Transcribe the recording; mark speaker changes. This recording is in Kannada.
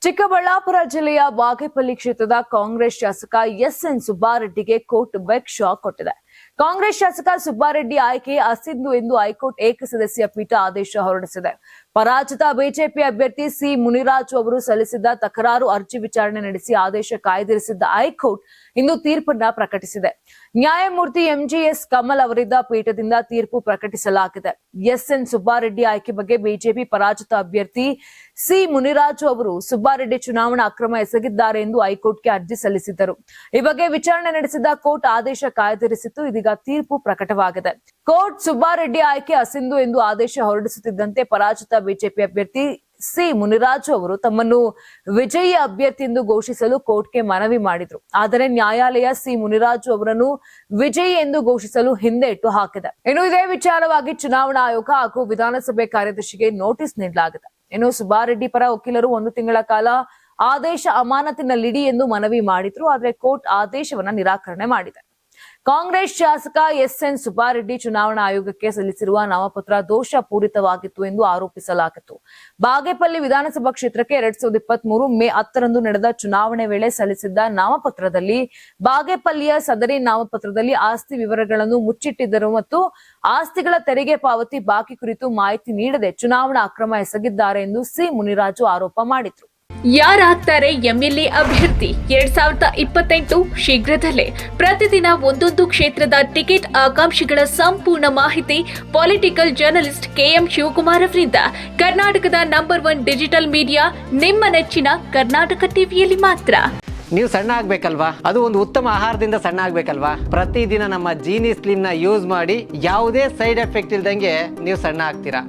Speaker 1: ಚಿಕ್ಕಬಳ್ಳಾಪುರ ಜಿಲ್ಲೆಯ ಬಾಗೇಪಲ್ಲಿ ಕ್ಷೇತ್ರದ ಕಾಂಗ್ರೆಸ್ ಶಾಸಕ ಎಸ್ಎನ್ ಸುಬ್ಬಾರೆಡ್ಡಿಗೆ ಕೋರ್ಟ್ ಬೆಕ್ ಶಾಕ್ ಕೊಟ್ಟಿದೆ. ಕಾಂಗ್ರೆಸ್ ಶಾಸಕ ಸುಬ್ಬಾರೆಡ್ಡಿ ಆಯ್ಕೆ ಅಸಿಂಧು ಎಂದು ಹೈಕೋರ್ಟ್ ಏಕಸದಸ್ಯ ಪೀಠ ಆದೇಶ ಹೊರಡಿಸಿದೆ. ಪರಾಜಿತ ಬಿಜೆಪಿ ಅಭ್ಯರ್ಥಿ ಸಿ ಮುನಿರಾಜು ಅವರು ಸಲ್ಲಿಸಿದ್ದ ತಕರಾರು ಅರ್ಜಿ ವಿಚಾರಣೆ ನಡೆಸಿ ಆದೇಶ ಕಾಯ್ದಿರಿಸಿದ್ದ ಹೈಕೋರ್ಟ್ ಇಂದು ತೀರ್ಪನ್ನ ಪ್ರಕಟಿಸಿದೆ. ನ್ಯಾಯಮೂರ್ತಿ ಎಂಜಿಎಸ್ ಕಮಲ್ ಅವರಿದ್ದ ಪೀಠದಿಂದ ತೀರ್ಪು ಪ್ರಕಟಿಸಲಾಗಿದೆ. ಎಸ್ಎನ್ ಸುಬ್ಬಾರೆಡ್ಡಿ ಆಯ್ಕೆ ಬಗ್ಗೆ ಬಿಜೆಪಿ ಪರಾಜಿತ ಅಭ್ಯರ್ಥಿ ಸಿ ಮುನಿರಾಜು ಅವರು ಸುಬ್ಬಾರೆಡ್ಡಿ ಚುನಾವಣಾ ಅಕ್ರಮ ಎಸಗಿದ್ದಾರೆ ಎಂದು ಹೈಕೋರ್ಟ್ಗೆ ಅರ್ಜಿ ಸಲ್ಲಿಸಿದ್ದರು. ಈ ಬಗ್ಗೆ ವಿಚಾರಣೆ ನಡೆಸಿದ ಕೋರ್ಟ್ ಆದೇಶ ಕಾಯ್ದಿರಿಸಿತ್ತು. ಇದೀಗ ತೀರ್ಪು ಪ್ರಕಟವಾಗಿದೆ. ಕೋರ್ಟ್ ಸುಬ್ಬಾರೆಡ್ಡಿ ಆಯ್ಕೆ ಅಸಿಂಧು ಎಂದು ಆದೇಶ ಹೊರಡಿಸುತ್ತಿದ್ದಂತೆ ಪರಾಜಿತ ಬಿಜೆಪಿ ಅಭ್ಯರ್ಥಿ ಸಿ ಮುನಿರಾಜು ಅವರು ತಮ್ಮನ್ನು ವಿಜಯಿ ಅಭ್ಯರ್ಥಿ ಎಂದು ಘೋಷಿಸಲು ಕೋರ್ಟ್ಗೆ ಮನವಿ ಮಾಡಿದ್ರು. ಆದರೆ ನ್ಯಾಯಾಲಯ ಸಿ ಮುನಿರಾಜು ಅವರನ್ನು ವಿಜಯಿ ಎಂದು ಘೋಷಿಸಲು ಹಿಂದೇಟು ಹಾಕಿದೆ. ಇನ್ನು ಇದೇ ವಿಚಾರವಾಗಿ ಚುನಾವಣಾ ಆಯೋಗ ಹಾಗೂ ವಿಧಾನಸಭೆ ಕಾರ್ಯದರ್ಶಿಗೆ ನೋಟಿಸ್ ನೀಡಲಾಗಿದೆ. ಇನ್ನು ಸುಬ್ಬಾರೆಡ್ಡಿ ಪರ ವಕೀಲರು 1 ತಿಂಗಳ ಕಾಲ ಆದೇಶ ಅಮಾನತಿನಲ್ಲಿಡಿ ಎಂದು ಮನವಿ ಮಾಡಿದ್ರು. ಆದರೆ ಕೋರ್ಟ್ ಆದೇಶವನ್ನ ನಿರಾಕರಣೆ ಮಾಡಿದೆ. ಕಾಂಗ್ರೆಸ್ ಶಾಸಕ ಎಸ್ಎನ್ ಸುಬ್ಬಾರೆಡ್ಡಿ ಚುನಾವಣಾ ಆಯೋಗಕ್ಕೆ ಸಲ್ಲಿಸಿರುವ ನಾಮಪತ್ರ ದೋಷ ಪೂರಿತವಾಗಿತ್ತು ಎಂದು ಆರೋಪಿಸಲಾಗಿತ್ತು. ಬಾಗೇಪಲ್ಲಿ ವಿಧಾನಸಭಾ ಕ್ಷೇತ್ರಕ್ಕೆ 2023 ಮೇ 10ರಂದು ನಡೆದ ಚುನಾವಣೆ ವೇಳೆ ಸಲ್ಲಿಸಿದ್ದ ನಾಮಪತ್ರದಲ್ಲಿ ಬಾಗೇಪಲ್ಲಿಯ ಸದರಿ ನಾಮಪತ್ರದಲ್ಲಿ ಆಸ್ತಿ ವಿವರಗಳನ್ನು ಮುಚ್ಚಿಟ್ಟಿದ್ದರು ಮತ್ತು ಆಸ್ತಿಗಳ ತೆರಿಗೆ ಪಾವತಿ ಬಾಕಿ ಕುರಿತು ಮಾಹಿತಿ ನೀಡದೆ ಚುನಾವಣಾ ಅಕ್ರಮ ಎಸಗಿದ್ದಾರೆ ಎಂದು ಸಿ ಮುನಿರಾಜು ಆರೋಪ ಮಾಡಿದ್ರು.
Speaker 2: ಯಾರಾಗ್ತಾರೆ ಎಂಎಲ್ಎ ಅಭ್ಯರ್ಥಿ 2028 ಶೀಘ್ರದಲ್ಲೇ. ಪ್ರತಿದಿನ ಒಂದೊಂದು ಕ್ಷೇತ್ರದ ಟಿಕೆಟ್ ಆಕಾಂಕ್ಷಿಗಳ ಸಂಪೂರ್ಣ ಮಾಹಿತಿ ಪೊಲಿಟಿಕಲ್ ಜರ್ನಲಿಸ್ಟ್ ಕೆಎಂ ಶಿವಕುಮಾರ್ ಅವರಿಂದ. ಕರ್ನಾಟಕದ ನಂಬರ್ 1 ಡಿಜಿಟಲ್ ಮೀಡಿಯಾ ನಿಮ್ಮ ನೆಚ್ಚಿನ ಕರ್ನಾಟಕ ಟಿವಿಯಲ್ಲಿ ಮಾತ್ರ.
Speaker 3: ನೀವು ಸಣ್ಣ ಆಗ್ಬೇಕಲ್ವಾ? ಅದು ಒಂದು ಉತ್ತಮ ಆಹಾರದಿಂದ ಸಣ್ಣ ಆಗ್ಬೇಕಲ್ವಾ? ಪ್ರತಿದಿನ ನಮ್ಮ ಜೀನಿ ಸ್ಲಿಮ್ ನ ಯೂಸ್ ಮಾಡಿ ಯಾವುದೇ ಸೈಡ್ ಎಫೆಕ್ಟ್ ಇಲ್ದಂಗೆ ನೀವು ಸಣ್ಣ ಆಗ್ತೀರಾ.